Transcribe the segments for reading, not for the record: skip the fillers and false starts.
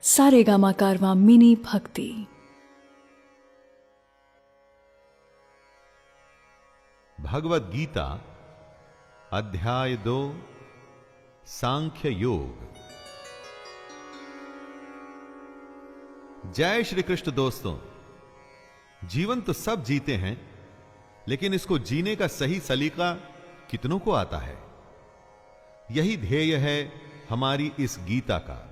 सारेगामा कारवां mini भक्ति। भगवद गीता अध्याय 2 सांख्य योग। जय श्री कृष्ण। दोस्तों, जीवन तो सब जीते हैं, लेकिन इसको जीने का सही सलीका कितनों को आता है? यही ध्येय है हमारी इस गीता का।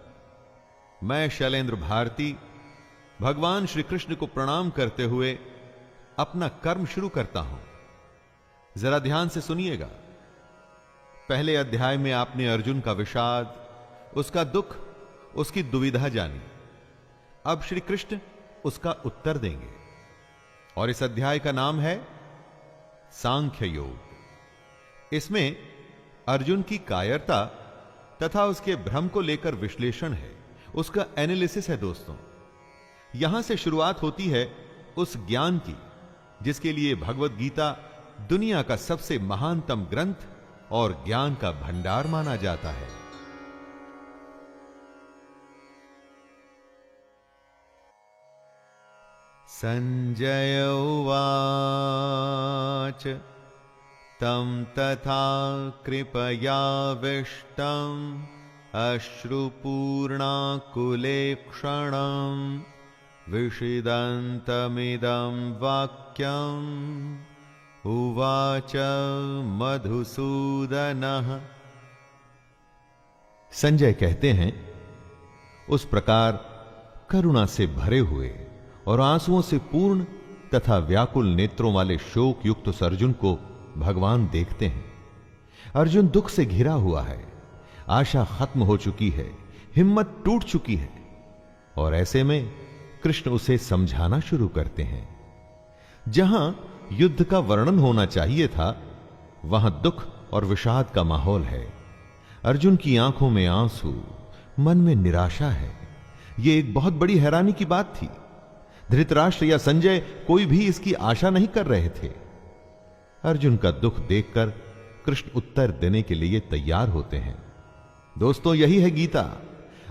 मैं शैलेंद्र भारती भगवान श्री कृष्ण को प्रणाम करते हुए अपना कर्म शुरू करता हूं। जरा ध्यान से सुनिएगा। पहले अध्याय में आपने अर्जुन का विषाद, उसका दुख, उसकी दुविधा जानी। अब श्री कृष्ण उसका उत्तर देंगे और इस अध्याय का नाम है सांख्य योग। इसमें अर्जुन की कायरता तथा उसके भ्रम को लेकर विश्लेषण है, उसका एनालिसिस है। दोस्तों, यहां से शुरुआत होती है उस ज्ञान की जिसके लिए भगवद गीता दुनिया का सबसे महानतम ग्रंथ और ज्ञान का भंडार माना जाता है। संजय उवाच तं तथा कृपयाविष्टम् अश्रुपूर्णाकुलेक्षणं विषिदन्तमिदं वाक्यम् उवाच मधुसूदनः। संजय कहते हैं, उस प्रकार करुणा से भरे हुए और आंसुओं से पूर्ण तथा व्याकुल नेत्रों वाले शोक युक्त उस अर्जुन को भगवान देखते हैं। अर्जुन दुख से घिरा हुआ है, आशा खत्म हो चुकी है, हिम्मत टूट चुकी है, और ऐसे में कृष्ण उसे समझाना शुरू करते हैं। जहां युद्ध का वर्णन होना चाहिए था, वहां दुख और विषाद का माहौल है। अर्जुन की आंखों में आंसू, मन में निराशा है। यह एक बहुत बड़ी हैरानी की बात थी। धृतराष्ट्र या संजय कोई भी इसकी आशा नहीं कर रहे थे। अर्जुन का दुख देखकर कृष्ण उत्तर देने के लिए तैयार होते हैं। दोस्तों, यही है गीता।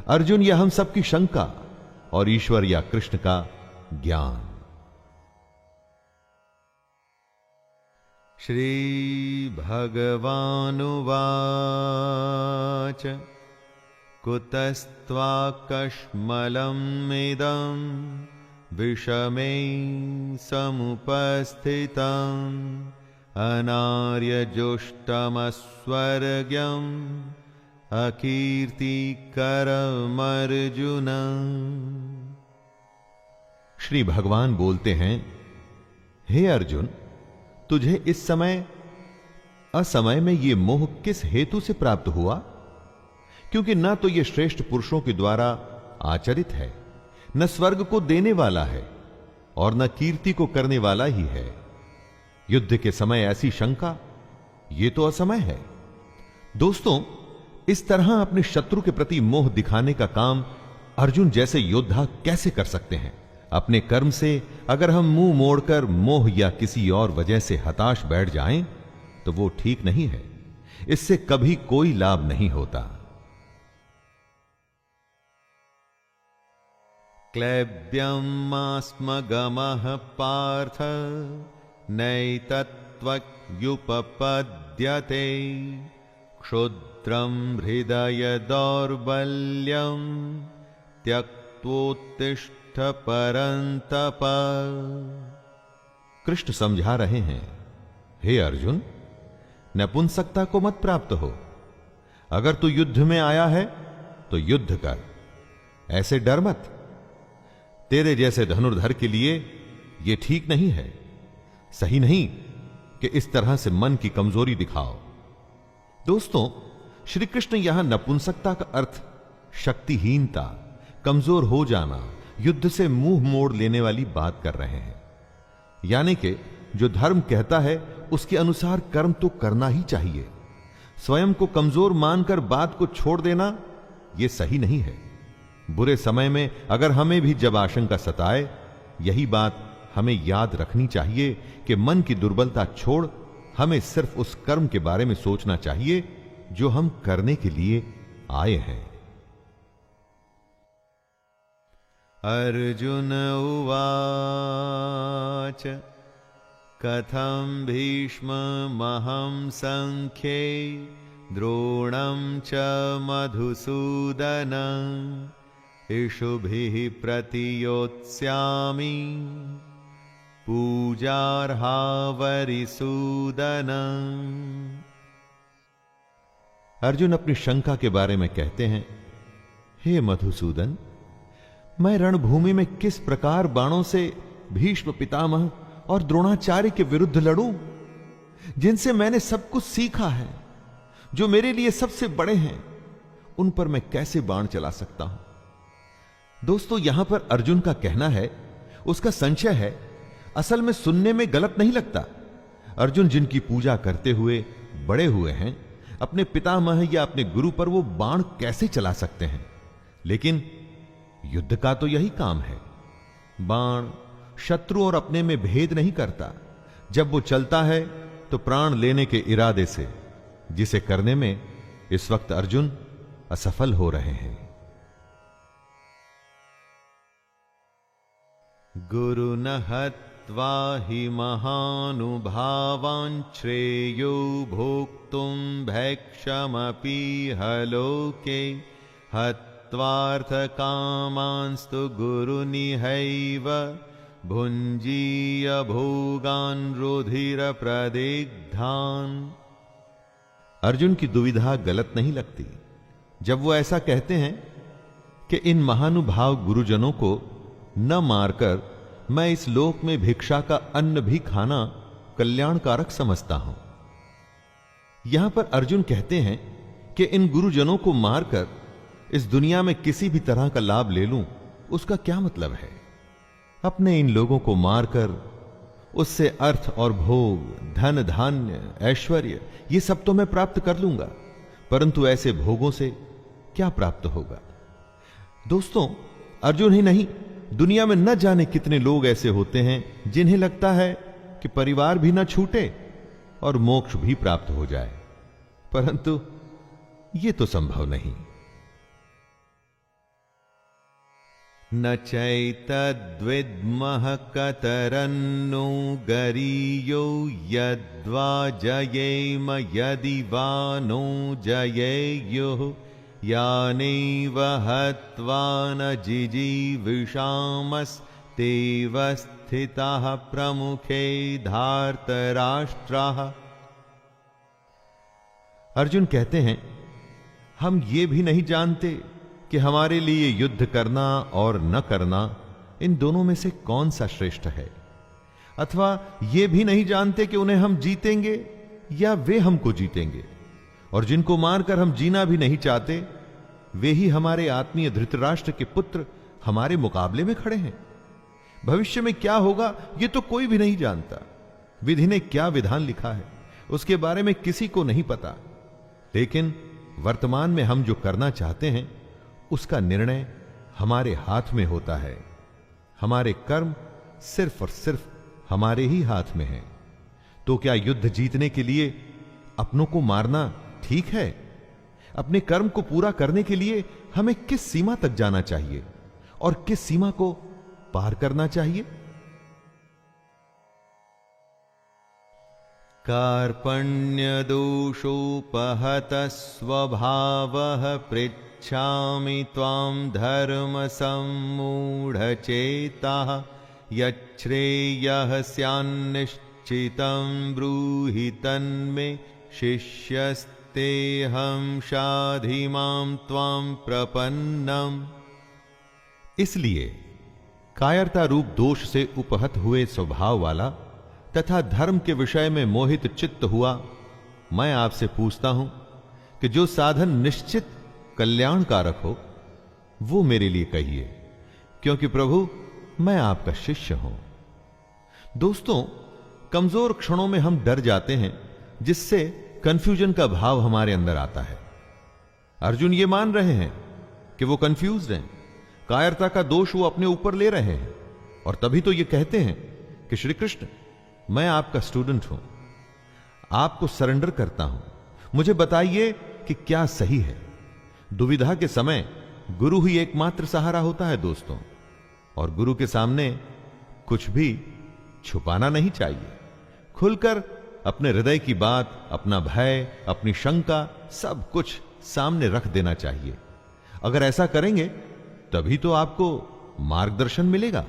अर्जुन या हम सबकी शंका और ईश्वर या कृष्ण का ज्ञान। श्री भगवानुवाच कुतस्त्वाकश्मलमिदं विषमे समुपस्थितम् अनार्यजुष्टमस्वर्ग्यम् अकीर्तिकरमर्जुन। श्री भगवान बोलते हैं, हे अर्जुन, तुझे इस समय असमय में यह मोह किस हेतु से प्राप्त हुआ? क्योंकि न तो यह श्रेष्ठ पुरुषों के द्वारा आचरित है, न स्वर्ग को देने वाला है, और न कीर्ति को करने वाला ही है। युद्ध के समय ऐसी शंका, यह तो असमय है। दोस्तों, इस तरह अपने शत्रु के प्रति मोह दिखाने का काम अर्जुन जैसे योद्धा कैसे कर सकते हैं? अपने कर्म से अगर हम मुंह मोड़कर मोह या किसी और वजह से हताश बैठ जाएं, तो वो ठीक नहीं है। इससे कभी कोई लाभ नहीं होता। क्लैब्यमास्मगमः पार्थ नैतत्त्वयुपपद्यते क्षुद्रं हृदय दौर्बल्यं त्यक्त्वोत्तिष्ठ परन्तप। कृष्ण समझा रहे हैं, हे अर्जुन, नपुंसकता को मत प्राप्त हो। अगर तू युद्ध में आया है तो युद्ध कर, ऐसे डर मत। तेरे जैसे धनुर्धर के लिए यह ठीक नहीं है, सही नहीं कि इस तरह से मन की कमजोरी दिखाओ। दोस्तों, श्री कृष्ण यहां नपुंसकता का अर्थ शक्तिहीनता, कमजोर हो जाना, युद्ध से मुंह मोड़ लेने वाली बात कर रहे हैं। यानी कि जो धर्म कहता है उसके अनुसार कर्म तो करना ही चाहिए। स्वयं को कमजोर मानकर बात को छोड़ देना यह सही नहीं है। बुरे समय में अगर हमें भी जब आशंका सताए, यही बात हमें याद रखनी चाहिए कि मन की दुर्बलता छोड़ हमें सिर्फ उस कर्म के बारे में सोचना चाहिए जो हम करने के लिए आए हैं। अर्जुन उवाच कथं भीष्ममहं संख्ये द्रोणं च मधुसूदन इषुभिः प्रतियोत्स्यामि पूजार्हा वरिसूदन। अर्जुन अपनी शंका के बारे में कहते हैं, हे मधुसूदन, मैं रणभूमि में किस प्रकार बाणों से भीष्म पितामह और द्रोणाचार्य के विरुद्ध लड़ूं, जिनसे मैंने सब कुछ सीखा है, जो मेरे लिए सबसे बड़े हैं, उन पर मैं कैसे बाण चला सकता हूं। दोस्तों, यहां पर अर्जुन का कहना है, उसका संशय है, असल में सुनने में गलत नहीं लगता। अर्जुन जिनकी पूजा करते हुए बड़े हुए हैं, अपने पितामह या अपने गुरु पर वो बाण कैसे चला सकते हैं। लेकिन युद्ध का तो यही काम है। बाण शत्रु और अपने में भेद नहीं करता। जब वो चलता है तो प्राण लेने के इरादे से, जिसे करने में इस वक्त अर्जुन असफल हो रहे हैं। गुरु न हत्वा हि महानुभावान् श्रेयो भोक्तुं भैक्षमपीह लोके हत्वार्थकामांस्तु गुरुनिहैव भुञ्जीय भोगान् रुधिरप्रदिग्धान्। अर्जुन की दुविधा गलत नहीं लगती जब वो ऐसा कहते हैं कि इन महानुभाव गुरुजनों को न मारकर मैं इस लोक में भिक्षा का अन्न भी खाना कल्याणकारक समझता हूं। यहां पर अर्जुन कहते हैं कि इन गुरुजनों को मारकर इस दुनिया में किसी भी तरह का लाभ ले लूं, उसका क्या मतलब है। अपने इन लोगों को मारकर उससे अर्थ और भोग, धन धान्य, ऐश्वर्य, ये सब तो मैं प्राप्त कर लूंगा, परंतु ऐसे भोगों से क्या प्राप्त होगा। दोस्तों, अर्जुन ही नहीं, दुनिया में न जाने कितने लोग ऐसे होते हैं जिन्हें लगता है कि परिवार भी न छूटे और मोक्ष भी प्राप्त हो जाए, परंतु यह तो संभव नहीं। न चैतद्विद्मः कतरन्नो गरीयो यद्वा जयेम यदि वा नो जयेयुः यानेव हत्वा न जिजीविषामस्तेव स्थिताः प्रमुखे धार्तराष्ट्राः। अर्जुन कहते हैं, हम ये भी नहीं जानते कि हमारे लिए युद्ध करना और न करना, इन दोनों में से कौन सा श्रेष्ठ है, अथवा ये भी नहीं जानते कि उन्हें हम जीतेंगे या वे हमको जीतेंगे। और जिनको मारकर हम जीना भी नहीं चाहते, वे ही हमारे आत्मीय धृतराष्ट्र के पुत्र हमारे मुकाबले में खड़े हैं। भविष्य में क्या होगा ये तो कोई भी नहीं जानता। विधि ने क्या विधान लिखा है उसके बारे में किसी को नहीं पता, लेकिन वर्तमान में हम जो करना चाहते हैं उसका निर्णय हमारे हाथ में होता है। हमारे कर्म सिर्फ और सिर्फ हमारे ही हाथ में हैं। तो क्या युद्ध जीतने के लिए अपनों को मारना ठीक है? अपने कर्म को पूरा करने के लिए हमें किस सीमा तक जाना चाहिए और किस सीमा को पार करना चाहिए? कार्पण्य दोषोपहत स्वभावः पृच्छामि त्वां धर्म सम्मूढ़चेताः यच्छ्रेयः स्यान्निश्चितं ब्रूहि तन्मे शिष्यस्तेऽहं शाधि मां त्वां प्रपन्नम्। इसलिए कायरता रूप दोष से उपहत हुए स्वभाव वाला तथा धर्म के विषय में मोहित चित्त हुआ मैं आपसे पूछता हूं कि जो साधन निश्चित कल्याणकारक हो वो मेरे लिए कहिए, क्योंकि प्रभु मैं आपका शिष्य हूं। दोस्तों, कमजोर क्षणों में हम डर जाते हैं, जिससे कंफ्यूजन का भाव हमारे अंदर आता है। अर्जुन ये मान रहे हैं कि वो कंफ्यूज्ड हैं, कायरता का दोष वो अपने ऊपर ले रहे हैं, और तभी तो ये कहते हैं कि श्री कृष्ण मैं आपका स्टूडेंट हूं, आपको सरेंडर करता हूं, मुझे बताइए कि क्या सही है। दुविधा के समय गुरु ही एकमात्र सहारा होता है। दोस्तों, और गुरु के सामने कुछ भी छुपाना नहीं चाहिए। खुलकर अपने हृदय की बात, अपना भय, अपनी शंका, सब कुछ सामने रख देना चाहिए। अगर ऐसा करेंगे तभी तो आपको मार्गदर्शन मिलेगा।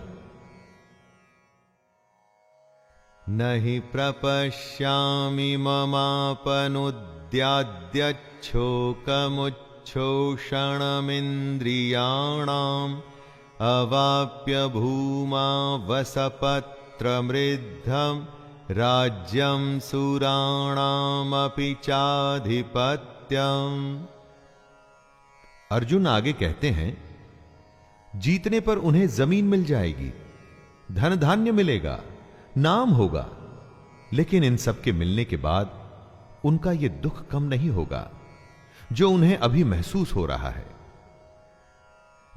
नहि प्रपश्यामि ममापनुद्याद्यच्छोकमुच्छोषणमिन्द्रियाणाम् अवाप्य भूमा वसपत्रमृद्धम् राज्यं सुराणामपि चाधिपत्यम्। अर्जुन आगे कहते हैं, जीतने पर उन्हें जमीन मिल जाएगी, धन धान्य मिलेगा, नाम होगा, लेकिन इन सब के मिलने के बाद उनका यह दुख कम नहीं होगा जो उन्हें अभी महसूस हो रहा है।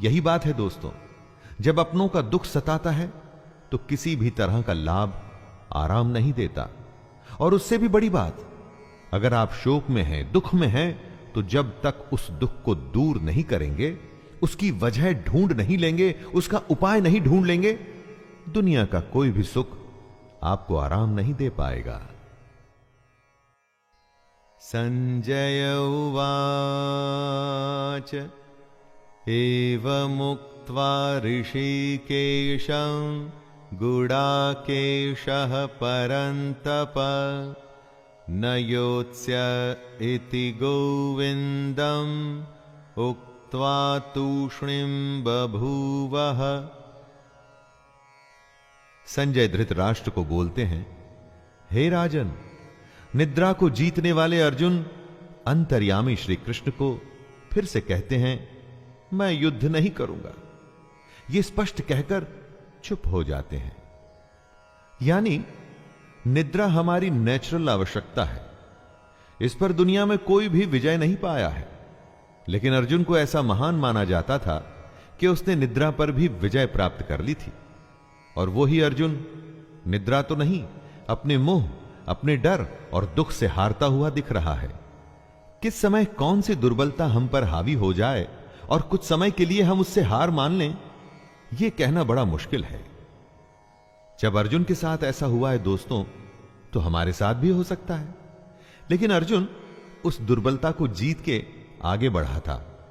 यही बात है दोस्तों, जब अपनों का दुख सताता है तो किसी भी तरह का लाभ आराम नहीं देता। और उससे भी बड़ी बात, अगर आप शोक में हैं, दुख में हैं, तो जब तक उस दुख को दूर नहीं करेंगे, उसकी वजह ढूंढ नहीं लेंगे, उसका उपाय नहीं ढूंढ लेंगे, दुनिया का कोई भी सुख आपको आराम नहीं दे पाएगा। संजय उवाच एवमुक्त्वा ऋषिकेशं गुडाकेशः परन्तप न योत्स्य इति गोविन्दम् उक्त्वा तूष्णीं बभूवः। संजय धृतराष्ट्र को बोलते हैं, हे राजन, निद्रा को जीतने वाले अर्जुन अंतर्यामी श्री कृष्ण को फिर से कहते हैं, मैं युद्ध नहीं करूंगा। ये स्पष्ट कहकर चुप हो जाते हैं। यानी निद्रा हमारी नेचुरल आवश्यकता है, इस पर दुनिया में कोई भी विजय नहीं पाया है। लेकिन अर्जुन को ऐसा महान माना जाता था कि उसने निद्रा पर भी विजय प्राप्त कर ली थी। और वो ही अर्जुन निद्रा तो नहीं, अपने मोह, अपने डर और दुख से हारता हुआ दिख रहा है। किस समय कौन सी दुर्बलता हम पर हावी हो जाए और कुछ समय के लिए हम उससे हार मान लें, यह कहना बड़ा मुश्किल है। जब अर्जुन के साथ ऐसा हुआ है दोस्तों, तो हमारे साथ भी हो सकता है। लेकिन अर्जुन उस दुर्बलता को जीत के आगे बढ़ा था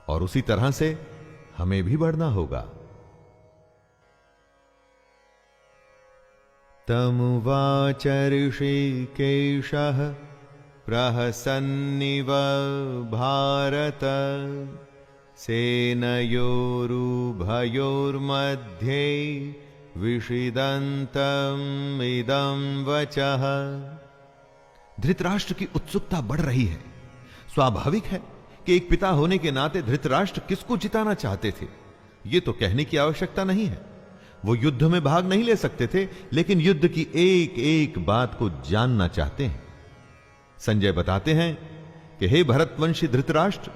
और उसी तरह से हमें भी बढ़ना होगा। तमुवाच ऋषिकेशः प्रहसन्निव भारत सेनयोरुभयोर्मध्ये विषिदन्तम् इदं वचः। धृतराष्ट्र की उत्सुकता बढ़ रही है। स्वाभाविक है कि एक पिता होने के नाते धृतराष्ट्र किसको जिताना चाहते थे, यह तो कहने की आवश्यकता नहीं है। वो युद्ध में भाग नहीं ले सकते थे, लेकिन युद्ध की एक एक बात को जानना चाहते हैं। संजय बताते हैं कि हे भरतवंशी धृतराष्ट्र,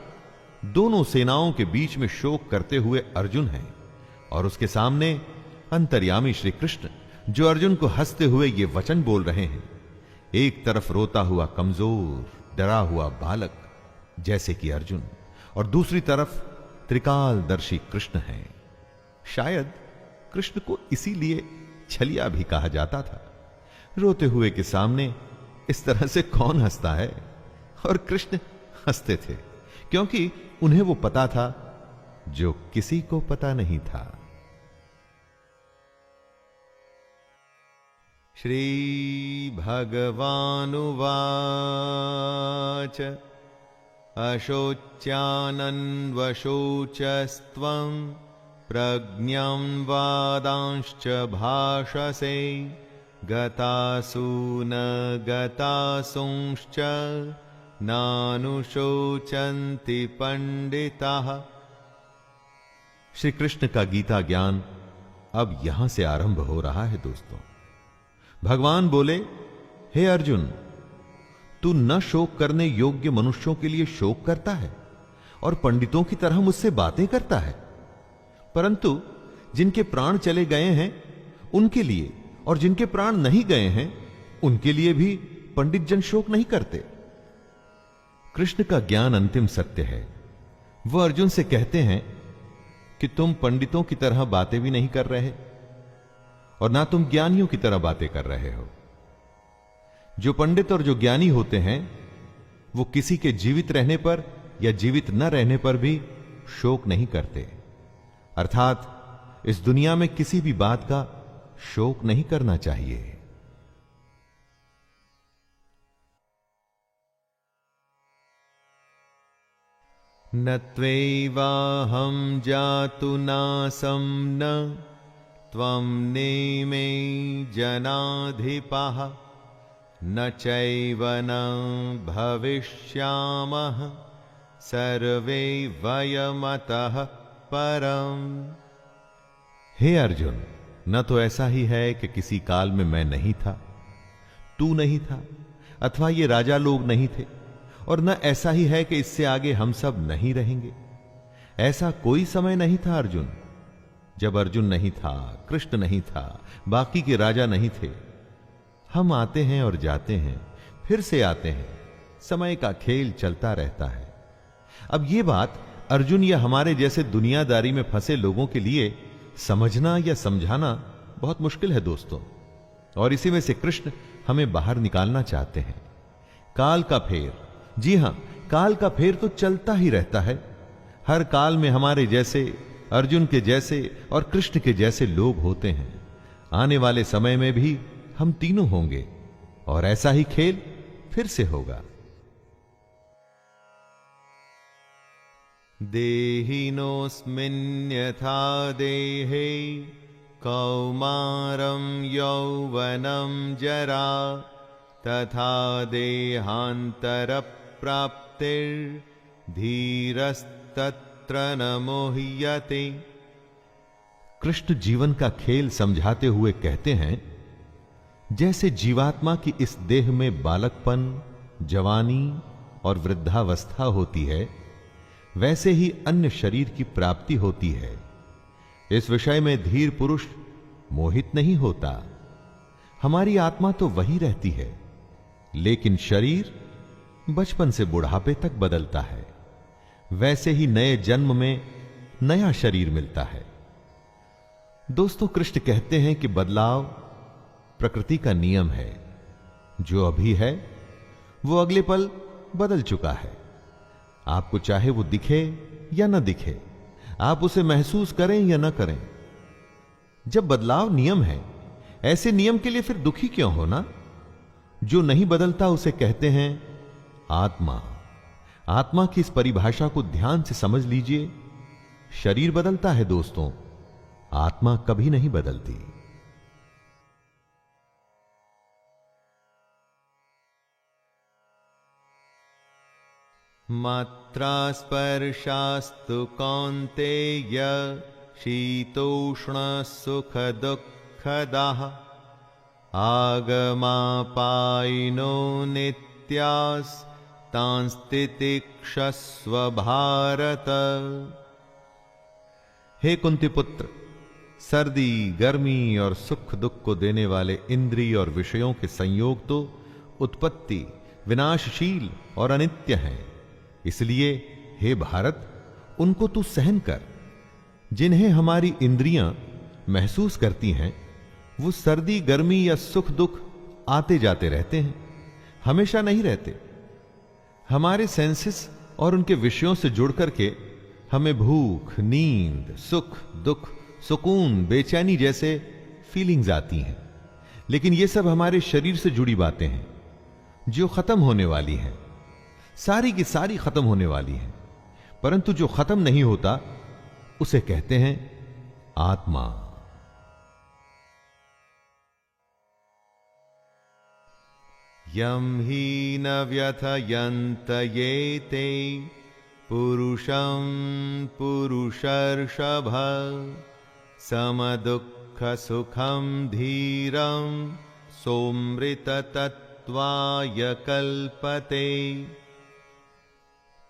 दोनों सेनाओं के बीच में शोक करते हुए अर्जुन हैं और उसके सामने अंतर्यामी श्री कृष्ण, जो अर्जुन को हंसते हुए ये वचन बोल रहे हैं। एक तरफ रोता हुआ कमजोर डरा हुआ बालक जैसे कि अर्जुन, और दूसरी तरफ त्रिकालदर्शी कृष्ण है। शायद कृष्ण को इसीलिए छलिया भी कहा जाता था। रोते हुए के सामने इस तरह से कौन हंसता है? और कृष्ण हंसते थे क्योंकि उन्हें वो पता था जो किसी को पता नहीं था। श्री भगवानुवाच अशोच्यानन्वशोचस्त्वं प्रज्ञं वादांश्च भाषसे गतासु न गतासुंश्च नानुशोचन्ति पंडिताः। श्री कृष्ण का गीता ज्ञान अब यहां से आरंभ हो रहा है दोस्तों। भगवान बोले, हे अर्जुन, तू न शोक करने योग्य मनुष्यों के लिए शोक करता है और पंडितों की तरह मुझसे बातें करता है, परंतु जिनके प्राण चले गए हैं उनके लिए और जिनके प्राण नहीं गए हैं उनके लिए भी पंडित जन शोक नहीं करते। कृष्ण का ज्ञान अंतिम सत्य है। वह अर्जुन से कहते हैं, कि तुम पंडितों की तरह बातें भी नहीं कर रहे और ना तुम ज्ञानियों की तरह बातें कर रहे हो। जो पंडित और जो ज्ञानी होते हैं वो किसी के जीवित रहने पर या जीवित न रहने पर भी शोक नहीं करते, अर्थात इस दुनिया में किसी भी बात का शोक नहीं करना चाहिए। न त्वैवाहं जातु नासं न त्वं नेमे जनाधिपः न चैव न भविष्यामः सर्वे वयमतः परम। हे अर्जुन, न तो ऐसा ही है कि किसी काल में मैं नहीं था, तू नहीं था, अथवा ये राजा लोग नहीं थे, और न ऐसा ही है कि इससे आगे हम सब नहीं रहेंगे। ऐसा कोई समय नहीं था अर्जुन, जब अर्जुन नहीं था, कृष्ण नहीं था, बाकी के राजा नहीं थे। हम आते हैं और जाते हैं, फिर से आते हैं, समय का खेल चलता रहता है। अब यह बात अर्जुन या हमारे जैसे दुनियादारी में फंसे लोगों के लिए समझना या समझाना बहुत मुश्किल है दोस्तों, और इसी में से कृष्ण हमें बाहर निकालना चाहते हैं। काल का फेर, जी हां, काल का फेर तो चलता ही रहता है। हर काल में हमारे जैसे, अर्जुन के जैसे और कृष्ण के जैसे लोग होते हैं। आने वाले समय में भी हम तीनों होंगे और ऐसा ही खेल फिर से होगा। देहिनोऽस्मिन् यथा देहे कौमारं यौवनं जरा तथा देहान्तरप्राप्तिर्धीरस्तत्र न मोह्यते। कृष्ण जीवन का खेल समझाते हुए कहते हैं, जैसे जीवात्मा की इस देह में बालकपन, जवानी और वृद्धावस्था होती है, वैसे ही अन्य शरीर की प्राप्ति होती है। इस विषय में धीर पुरुष मोहित नहीं होता। हमारी आत्मा तो वही रहती है, लेकिन शरीर बचपन से बुढ़ापे तक बदलता है। वैसे ही नए जन्म में नया शरीर मिलता है। दोस्तों, कृष्ण कहते हैं कि बदलाव प्रकृति का नियम है। जो अभी है वो अगले पल बदल चुका है। आपको चाहे वो दिखे या न दिखे, आप उसे महसूस करें या न करें। जब बदलाव नियम है, ऐसे नियम के लिए फिर दुखी क्यों होना? जो नहीं बदलता उसे कहते हैं आत्मा। आत्मा की इस परिभाषा को ध्यान से समझ लीजिए। शरीर बदलता है दोस्तों, आत्मा कभी नहीं बदलती। मात्रा स्पर्शास्तु कौन्तेय शीतोष्ण सुख दुःखदाः आगमापायिनो नित्यास्तांस्तितिक्षस्व भारत। हे कुंती पुत्र, सर्दी, गर्मी और सुख दुख को देने वाले इंद्रिय और विषयों के संयोग तो उत्पत्ति, विनाशशील और अनित्य हैं। इसलिए हे भारत, उनको तू सहन कर। जिन्हें हमारी इंद्रियां महसूस करती हैं, वो सर्दी, गर्मी या सुख दुख आते जाते रहते हैं, हमेशा नहीं रहते। हमारे सेंसेस और उनके विषयों से जुड़ करके हमें भूख, नींद, सुख, दुख, सुकून, बेचैनी जैसे फीलिंग्स आती हैं। लेकिन ये सब हमारे शरीर से जुड़ी बातें हैं जो खत्म होने वाली हैं। सारी की सारी खत्म होने वाली हैं, परंतु जो खत्म नहीं होता उसे कहते हैं आत्मा। यम ही न व्यथयन्त ये ते पुरुषं पुरुषर्षभ समदुःख सुखं धीरं सोमृततत्त्वाय कल्पते।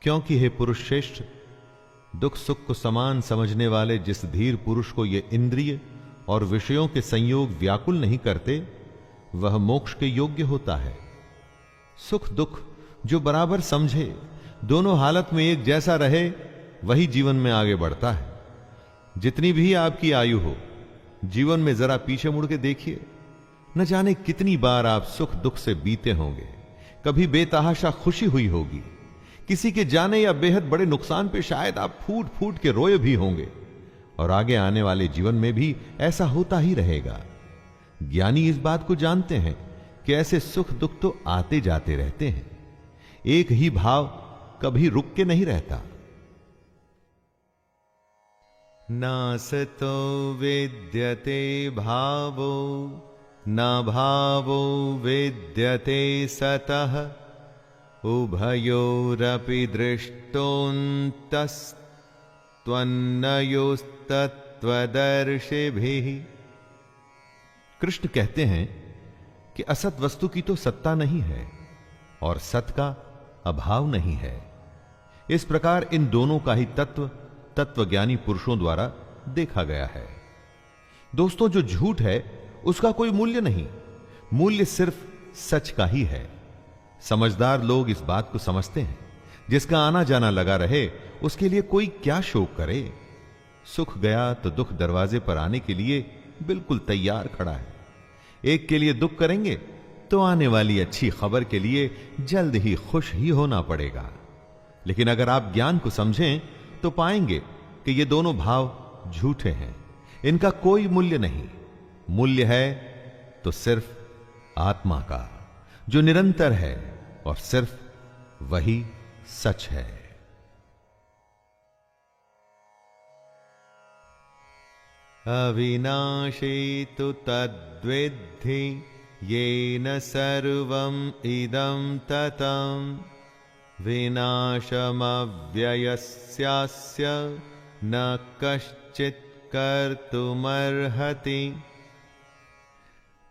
क्योंकि हे पुरुष श्रेष्ठ, दुख सुख को समान समझने वाले जिस धीर पुरुष को ये इंद्रिय और विषयों के संयोग व्याकुल नहीं करते, वह मोक्ष के योग्य होता है। सुख दुख जो बराबर समझे, दोनों हालत में एक जैसा रहे, वही जीवन में आगे बढ़ता है। जितनी भी आपकी आयु हो, जीवन में जरा पीछे मुड़ के देखिए। न जाने कितनी बार आप सुख दुख से बीते होंगे। कभी बेतहाशा खुशी हुई होगी, किसी के जाने या बेहद बड़े नुकसान पे शायद आप फूट फूट के रोए भी होंगे। और आगे आने वाले जीवन में भी ऐसा होता ही रहेगा। ज्ञानी इस बात को जानते हैं कि ऐसे सुख दुख तो आते जाते रहते हैं। एक ही भाव कभी रुक के नहीं रहता। नासतो विद्यते भावो न भावो विद्यते सतः उभयोरपि दृष्टोऽन्तस्त्वन्नयोस्तत्त्वदर्शिभिः। कृष्ण कहते हैं कि असत वस्तु की तो सत्ता नहीं है और सत का अभाव नहीं है। इस प्रकार इन दोनों का ही तत्वज्ञानी पुरुषों द्वारा देखा गया है। दोस्तों, जो झूठ है उसका कोई मूल्य नहीं, मूल्य सिर्फ सच का ही है। समझदार लोग इस बात को समझते हैं। जिसका आना जाना लगा रहे उसके लिए कोई क्या शोक करे। सुख गया तो दुख दरवाजे पर आने के लिए बिल्कुल तैयार खड़ा है। एक के लिए दुख करेंगे तो आने वाली अच्छी खबर के लिए जल्द ही खुश ही होना पड़ेगा। लेकिन अगर आप ज्ञान को समझें तो पाएंगे कि ये दोनों भाव झूठे हैं। इनका कोई मूल्य नहीं। मूल्य है तो सिर्फ आत्मा का, जो निरंतर है और सिर्फ वही सच है। अविनाशी तु तद्विद्धि येन सर्वं इदं ततं विनाशमव्ययस्यास्य न कश्चित् कर्तुमर्हति।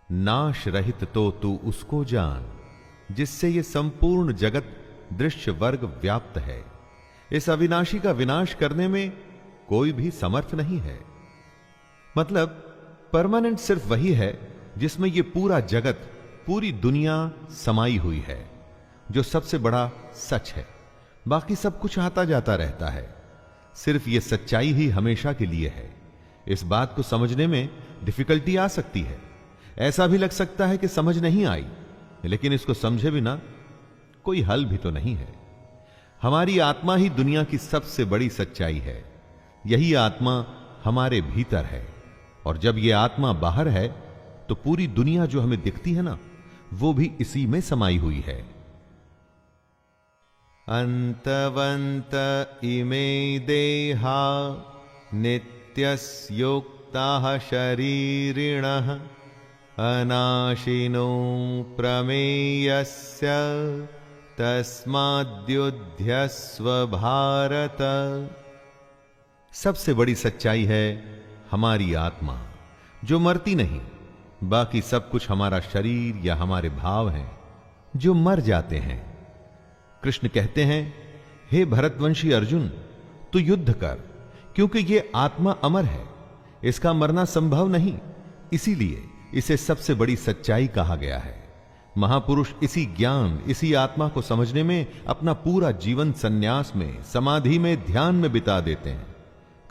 नाश रहित तो तू उसको जान जिससे ये संपूर्ण जगत दृश्य वर्ग व्याप्त है। इस अविनाशी का विनाश करने में कोई भी समर्थ नहीं है। मतलब परमानेंट सिर्फ वही है जिसमें ये पूरा जगत, पूरी दुनिया समाई हुई है, जो सबसे बड़ा सच है। बाकी सब कुछ आता जाता रहता है। सिर्फ ये सच्चाई ही हमेशा के लिए है। इस बात को समझने में डिफिकल्टी आ सकती है। ऐसा भी लग सकता है कि समझ नहीं आई, लेकिन इसको समझे बिना कोई हल भी तो नहीं है। हमारी आत्मा ही दुनिया की सबसे बड़ी सच्चाई है। यही आत्मा हमारे भीतर है, और जब यह आत्मा बाहर है तो पूरी दुनिया जो हमें दिखती है ना, वो भी इसी में समाई हुई है। अंतवंत इमे देहा नित्यस्योक्ताः शरीरिणः अनाशिनो प्रमेयस्य तस्माद्युध्यस्व भारत। सबसे बड़ी सच्चाई है हमारी आत्मा, जो मरती नहीं। बाकी सब कुछ हमारा शरीर या हमारे भाव हैं जो मर जाते हैं। कृष्ण कहते हैं, हे भरतवंशी अर्जुन, तू युद्ध कर, क्योंकि ये आत्मा अमर है, इसका मरना संभव नहीं। इसीलिए इसे सबसे बड़ी सच्चाई कहा गया है। महापुरुष इसी ज्ञान, इसी आत्मा को समझने में अपना पूरा जीवन संन्यास में, समाधि में, ध्यान में बिता देते हैं।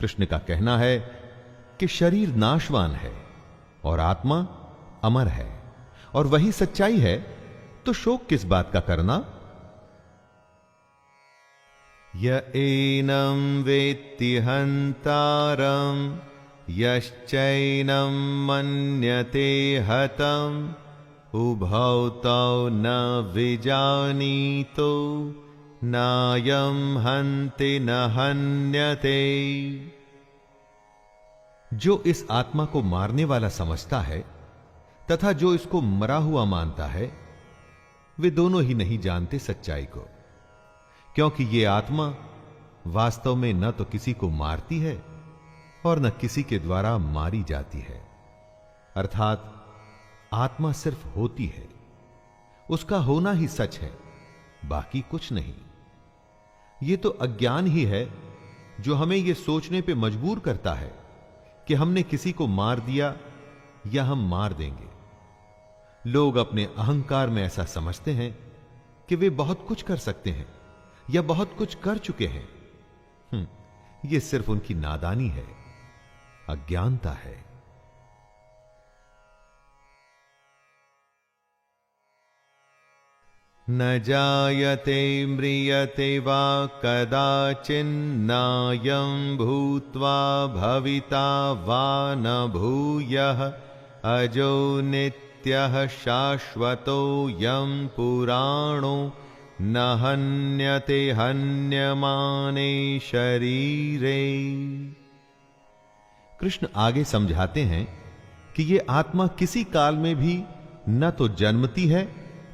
कृष्ण का कहना है कि शरीर नाशवान है और आत्मा अमर है, और वही सच्चाई है, तो शोक किस बात का करना। य एनं वेत्ति हन्तारं यश्चैनं मन्यते हतम् उभौ तौ न विजानीतो नायं हन्ति न हन्यते। जो इस आत्मा को मारने वाला समझता है तथा जो इसको मरा हुआ मानता है, वे दोनों ही नहीं जानते सच्चाई को, क्योंकि ये आत्मा वास्तव में न तो किसी को मारती है और न किसी के द्वारा मारी जाती है। अर्थात आत्मा सिर्फ होती है, उसका होना ही सच है, बाकी कुछ नहीं। यह तो अज्ञान ही है जो हमें यह सोचने पे मजबूर करता है कि हमने किसी को मार दिया या हम मार देंगे। लोग अपने अहंकार में ऐसा समझते हैं कि वे बहुत कुछ कर सकते हैं या बहुत कुछ कर चुके हैं। यह सिर्फ उनकी नादानी है। अज्ञानता है। न जायते म्रियते वा कदाचिन्नायं भूत्वा भविता वा न भूयः अजो नित्यः शाश्वतोऽयं पुराणो न हन्यते हन्यमाने शरीरे। कृष्ण आगे समझाते हैं कि ये आत्मा किसी काल में भी न तो जन्मती है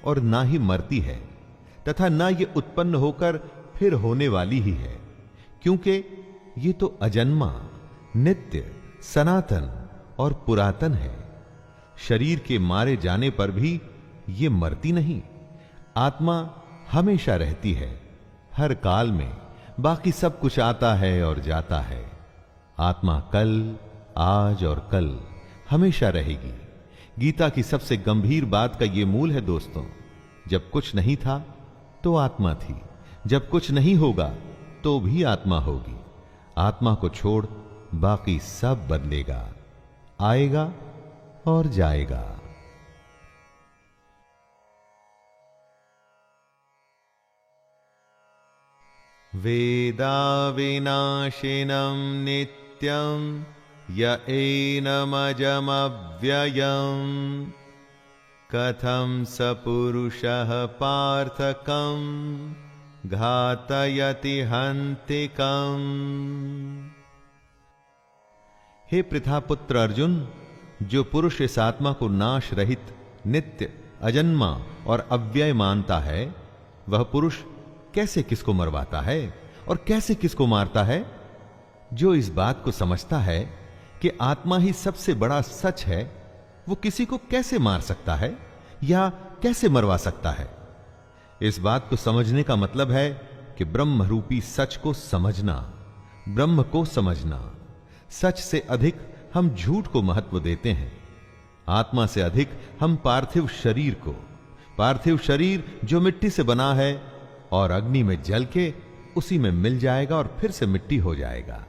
और ना ही मरती है, तथा ना ये उत्पन्न होकर फिर होने वाली ही है, क्योंकि ये तो अजन्मा, नित्य, सनातन और पुरातन है। शरीर के मारे जाने पर भी ये मरती नहीं। आत्मा हमेशा रहती है, हर काल में। बाकी सब कुछ आता है और जाता है। आत्मा कल, आज और कल हमेशा रहेगी। गीता की सबसे गंभीर बात का यह मूल है दोस्तों, जब कुछ नहीं था तो आत्मा थी, जब कुछ नहीं होगा तो भी आत्मा होगी। आत्मा को छोड़ बाकी सब बदलेगा, आएगा और जाएगा। वेदा विनाशिनं नित्यं य एनमजमव्ययम् कथं स पुरुषः पार्थकं घातयति हन्तिकम्। हे पृथापुत्र अर्जुन, जो पुरुष इस आत्मा को नाश रहित, नित्य, अजन्मा और अव्यय मानता है, वह पुरुष कैसे किसको मरवाता है और कैसे किसको मारता है? जो इस बात को समझता है कि आत्मा ही सबसे बड़ा सच है, वो किसी को कैसे मार सकता है या कैसे मरवा सकता है? इस बात को समझने का मतलब है कि ब्रह्म रूपी सच को समझना, ब्रह्म को समझना। सच से अधिक हम झूठ को महत्व देते हैं, आत्मा से अधिक हम पार्थिव शरीर को। पार्थिव शरीर जो मिट्टी से बना है और अग्नि में जल के उसी में मिल जाएगा और फिर से मिट्टी हो जाएगा।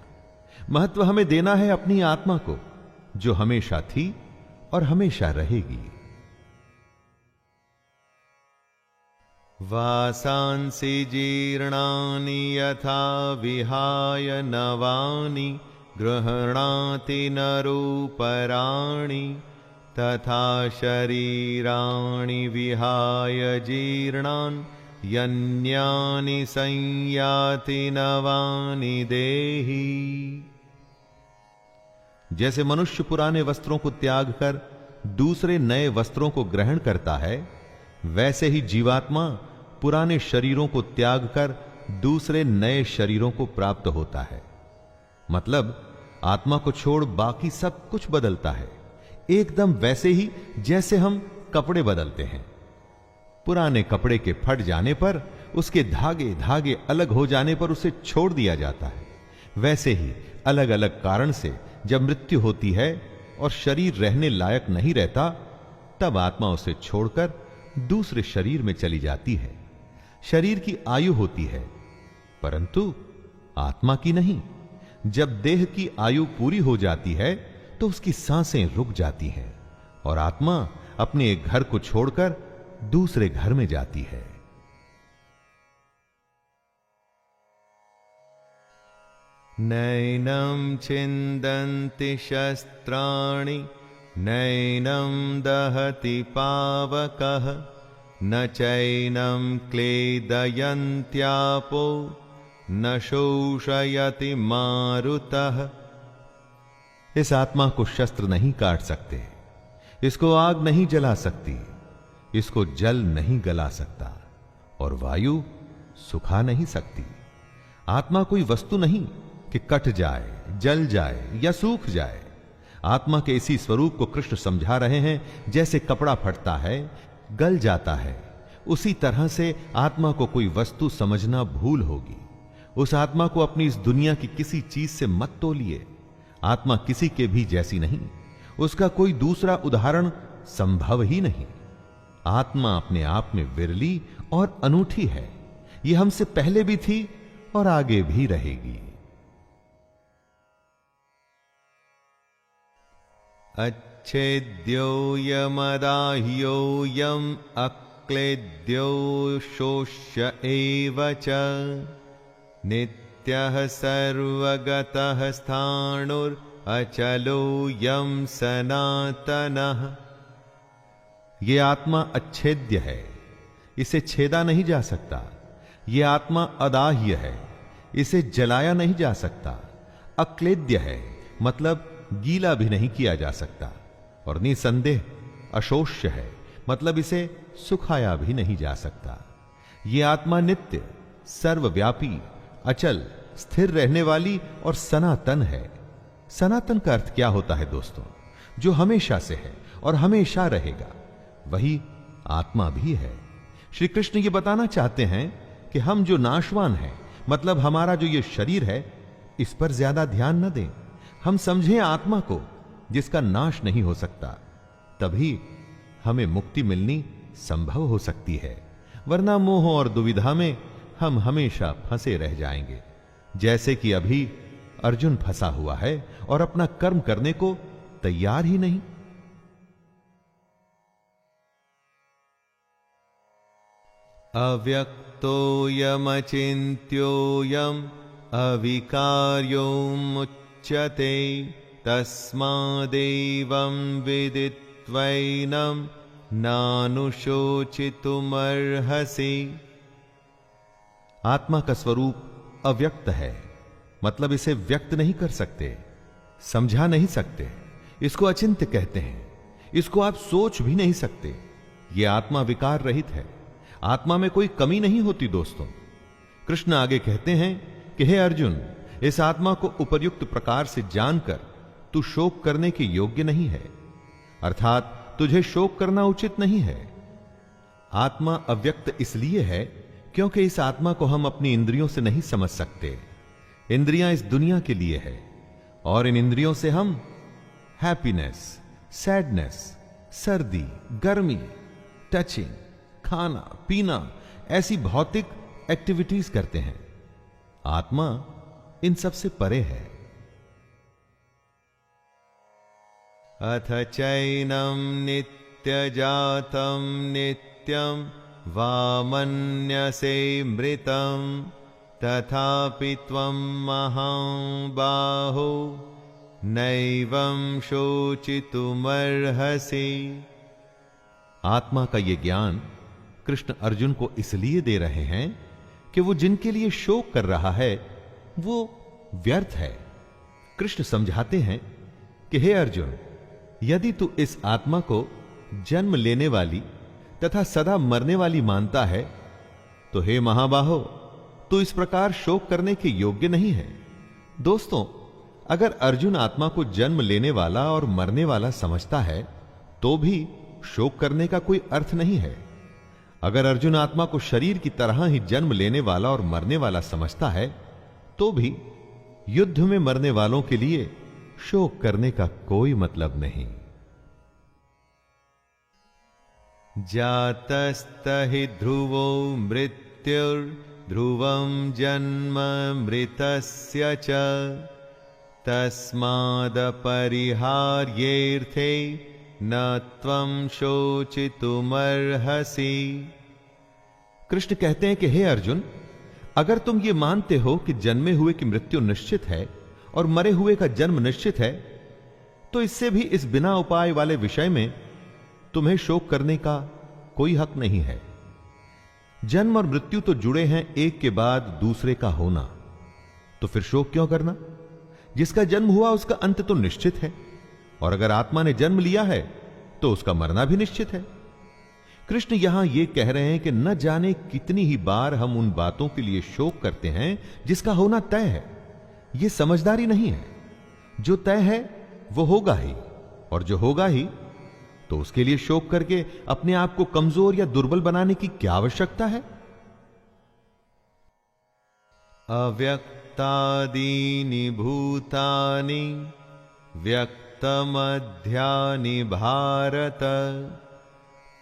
महत्व हमें देना है अपनी आत्मा को, जो हमेशा थी और हमेशा रहेगी। वासांसि जीर्णानि यथा विहाय नवानि गृह्णाति नरोपराणि तथा शरीराणि विहाय जीर्णान् यन्यानि संयाति नवानि देहि। जैसे मनुष्य पुराने वस्त्रों को त्याग कर दूसरे नए वस्त्रों को ग्रहण करता है, वैसे ही जीवात्मा पुराने शरीरों को त्याग कर दूसरे नए शरीरों को प्राप्त होता है। मतलब आत्मा को छोड़ बाकी सब कुछ बदलता है, एकदम वैसे ही जैसे हम कपड़े बदलते हैं। पुराने कपड़े के फट जाने पर, उसके धागे धागे अलग हो जाने पर उसे छोड़ दिया जाता है। वैसे ही अलग अलग कारण से जब मृत्यु होती है और शरीर रहने लायक नहीं रहता, तब आत्मा उसे छोड़कर दूसरे शरीर में चली जाती है। शरीर की आयु होती है, परंतु आत्मा की नहीं। जब देह की आयु पूरी हो जाती है तो उसकी सांसें रुक जाती हैं और आत्मा अपने एक घर को छोड़कर दूसरे घर में जाती है। नैनं छिन्दन्ति शस्त्राणि नैनं दहति पावकः न चैनं क्लेदयन्त्यापो न शोषयति मारुतः। इस आत्मा को शस्त्र नहीं काट सकते, इसको आग नहीं जला सकती, इसको जल नहीं गला सकता और वायु सुखा नहीं सकती। आत्मा कोई वस्तु नहीं कि कट जाए, जल जाए या सूख जाए। आत्मा के इसी स्वरूप को कृष्ण समझा रहे हैं। जैसे कपड़ा फटता है, गल जाता है, उसी तरह से आत्मा को कोई वस्तु समझना भूल होगी। उस आत्मा को अपनी इस दुनिया की किसी चीज से मत तोलिए। आत्मा किसी के भी जैसी नहीं, उसका कोई दूसरा उदाहरण संभव ही नहीं। आत्मा अपने आप में विरली और अनूठी है। यह हमसे पहले भी थी और आगे भी रहेगी। अच्छेद्योऽयमदाह्योऽयम् अक्लेद्यो शोष्य एव च नित्यः सर्वगतः स्थाणुरचलोऽयं सनातनः। ये आत्मा अच्छेद्य है, इसे छेदा नहीं जा सकता। ये आत्मा अदाह्य है, इसे जलाया नहीं जा सकता। अक्लेद्य है मतलब गीला भी नहीं किया जा सकता। और निसंदेह अशोष्य है मतलब इसे सुखाया भी नहीं जा सकता। ये आत्मा नित्य, सर्वव्यापी, अचल, स्थिर रहने वाली और सनातन है। सनातन का अर्थ क्या होता है दोस्तों? जो हमेशा से है और हमेशा रहेगा, वही आत्मा भी है। श्री कृष्ण ये बताना चाहते हैं कि हम जो नाशवान हैं, मतलब हमारा जो ये शरीर है, इस पर ज्यादा ध्यान न दें। हम समझें आत्मा को जिसका नाश नहीं हो सकता, तभी हमें मुक्ति मिलनी संभव हो सकती है। वरना मोह और दुविधा में हम हमेशा फंसे रह जाएंगे, जैसे कि अभी अर्जुन फंसा हुआ है और अपना कर्म करने को तैयार ही नहीं। अव्यक्तोऽयमचिन्त्योऽयम् अविकार्योमुच्यते तस्मादेवं विदित्वैनं नानुशोचितुमर्हसि। आत्मा का स्वरूप अव्यक्त है, मतलब इसे व्यक्त नहीं कर सकते, समझा नहीं सकते। इसको अचिंत्य कहते हैं। इसको आप सोच भी नहीं सकते। यह आत्मा विकार रहित है। आत्मा में कोई कमी नहीं होती दोस्तों। कृष्ण आगे कहते हैं कि हे अर्जुन, इस आत्मा को उपर्युक्त प्रकार से जानकर तू शोक करने के योग्य नहीं है, अर्थात तुझे शोक करना उचित नहीं है। आत्मा अव्यक्त इसलिए है क्योंकि इस आत्मा को हम अपनी इंद्रियों से नहीं समझ सकते। इंद्रियां इस दुनिया के लिए है और इन इंद्रियों से हम हैप्पीनेस, सैडनेस, सर्दी, गर्मी, टचिंग, खाना पीना, ऐसी भौतिक एक्टिविटीज करते हैं। आत्मा इन सब से परे है। अथ चैनं नित्यजातं नित्यं वा मन्यसे मृतं तथापि त्वं महाबाहो नैवं शोचितुमर्हसि। आत्मा का ये ज्ञान कृष्ण अर्जुन को इसलिए दे रहे हैं कि वो जिनके लिए शोक कर रहा है वो व्यर्थ है। कृष्ण समझाते हैं कि हे अर्जुन, यदि तू इस आत्मा को जन्म लेने वाली तथा सदा मरने वाली मानता है, तो हे महाबाहो, तू इस प्रकार शोक करने के योग्य नहीं है। दोस्तों, अगर अर्जुन आत्मा को जन्म लेने वाला और मरने वाला समझता है, तो भी शोक करने का कोई अर्थ नहीं है। अगर अर्जुन आत्मा को शरीर की तरह ही जन्म लेने वाला और मरने वाला समझता है, तो भी युद्ध में मरने वालों के लिए शोक करने का कोई मतलब नहीं। जातस्तहि ध्रुवो मृत्युर्ध्रुवं जन्म मृतस्य च तस्मादपरिहार्येऽर्थे न त्वं शोचितुमर्हसि। कृष्ण कहते हैं कि हे अर्जुन, अगर तुम ये मानते हो कि जन्मे हुए की मृत्यु निश्चित है और मरे हुए का जन्म निश्चित है, तो इससे भी इस बिना उपाय वाले विषय में तुम्हें शोक करने का कोई हक नहीं है। जन्म और मृत्यु तो जुड़े हैं एक के बाद दूसरे का होना, तो फिर शोक क्यों करना? जिसका जन्म हुआ उसका अंत तो निश्चित है, और अगर आत्मा ने जन्म लिया है तो उसका मरना भी निश्चित है। कृष्ण यहां यह कह रहे हैं कि न जाने कितनी ही बार हम उन बातों के लिए शोक करते हैं जिसका होना तय है। यह समझदारी नहीं है। जो तय है वो होगा ही, और जो होगा ही, तो उसके लिए शोक करके अपने आप को कमजोर या दुर्बल बनाने की क्या आवश्यकता है? अव्यक्तादीनि भूतानि व्यक्तमध्यानि भारत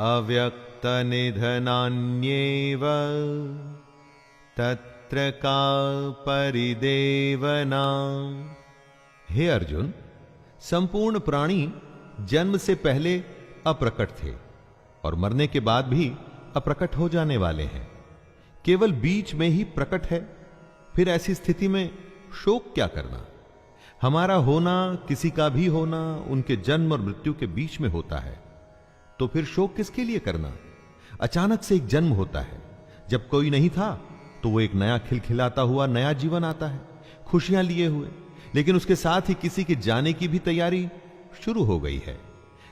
अव्यक्तनिधनान्येव तत्र का परिदेवना। हे अर्जुन, संपूर्ण प्राणी जन्म से पहले अप्रकट थे और मरने के बाद भी अप्रकट हो जाने वाले हैं, केवल बीच में ही प्रकट है। फिर ऐसी स्थिति में शोक क्या करना? हमारा होना, किसी का भी होना, उनके जन्म और मृत्यु के बीच में होता है, तो फिर शोक किसके लिए करना? अचानक से एक जन्म होता है, जब कोई नहीं था तो वो एक नया खिलखिलाता हुआ नया जीवन आता है, खुशियां लिए हुए, लेकिन उसके साथ ही किसी के जाने की भी तैयारी शुरू हो गई है।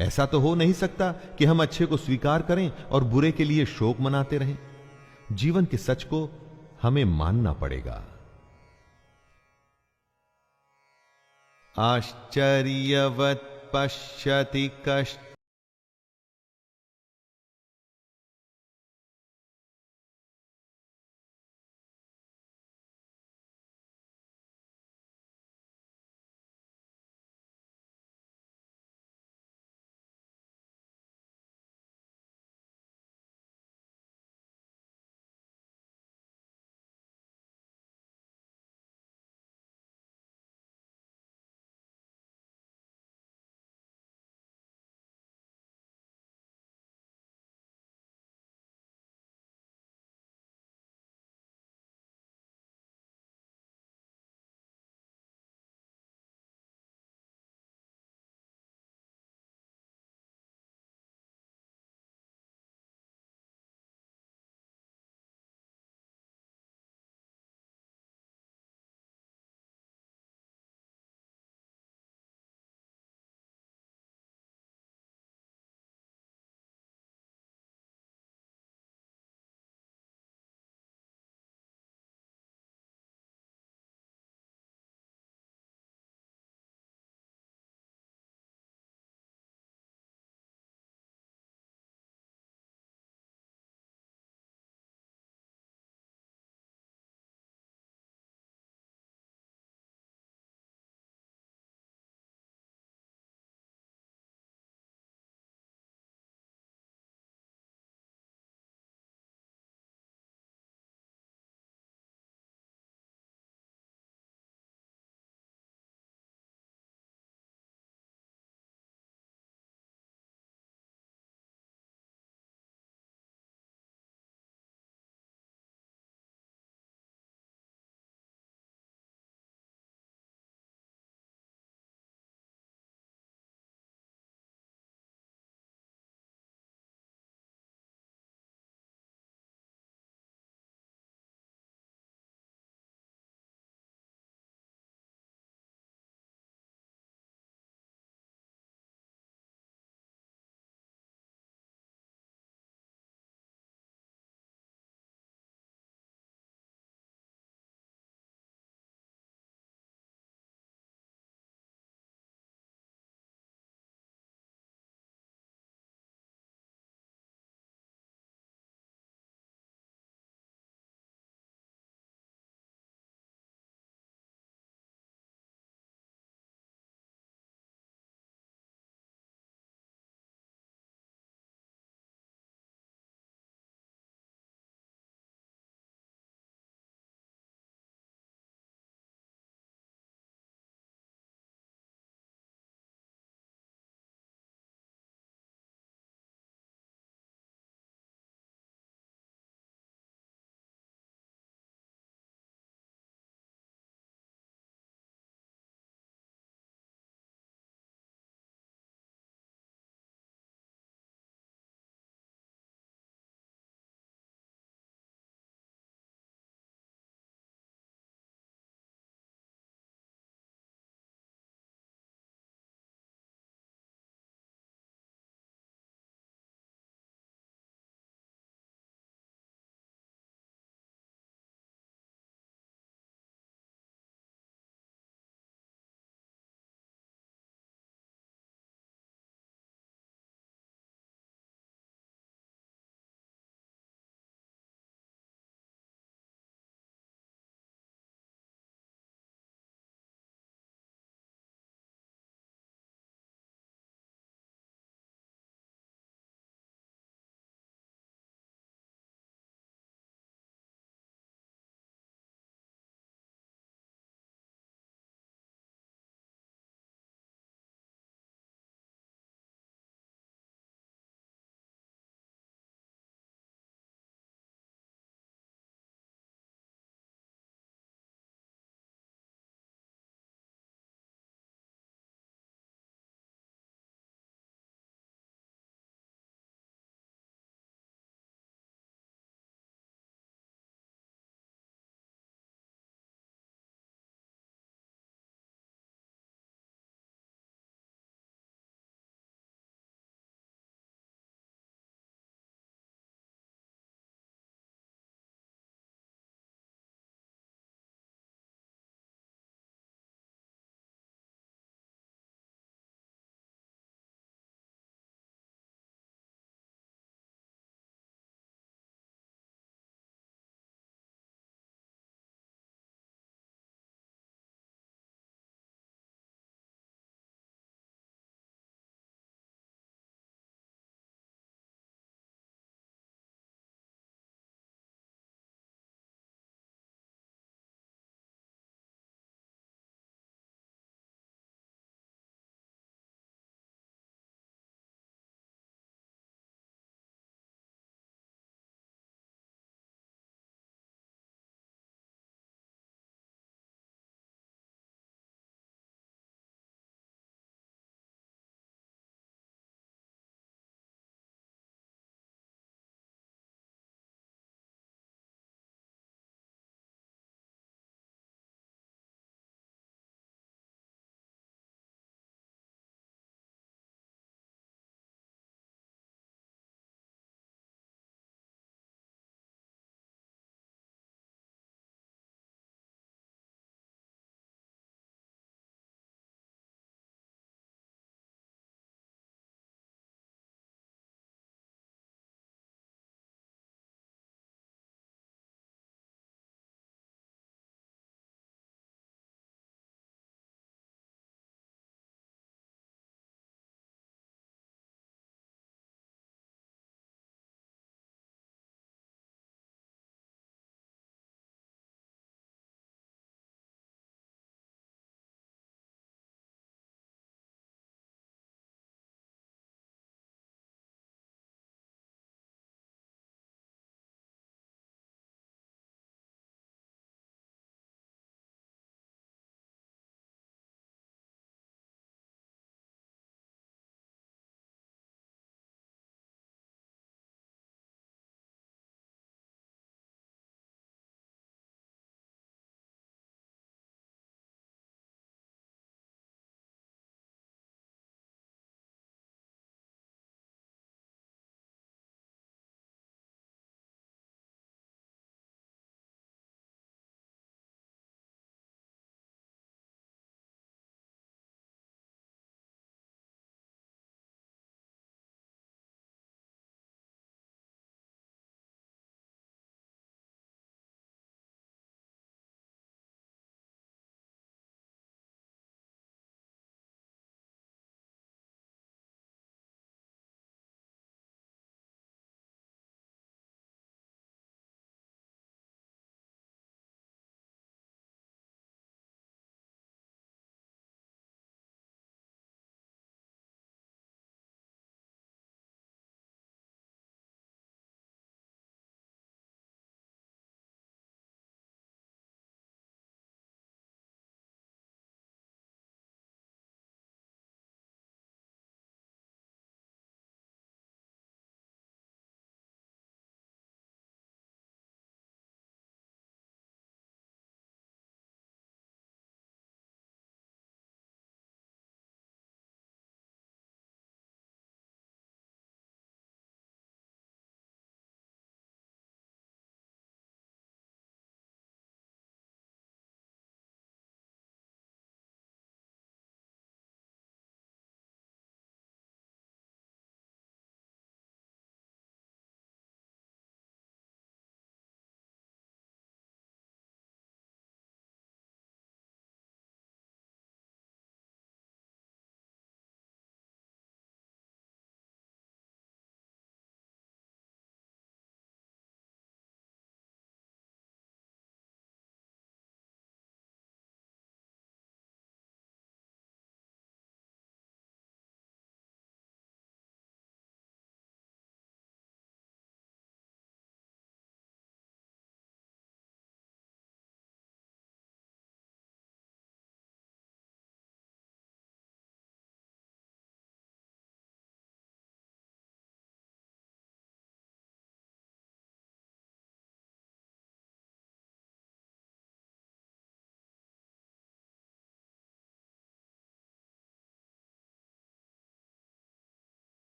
ऐसा तो हो नहीं सकता कि हम अच्छे को स्वीकार करें और बुरे के लिए शोक मनाते रहें। जीवन के सच को हमें मानना पड़ेगा। आश्चर्यवत् पश्यति कश्चित्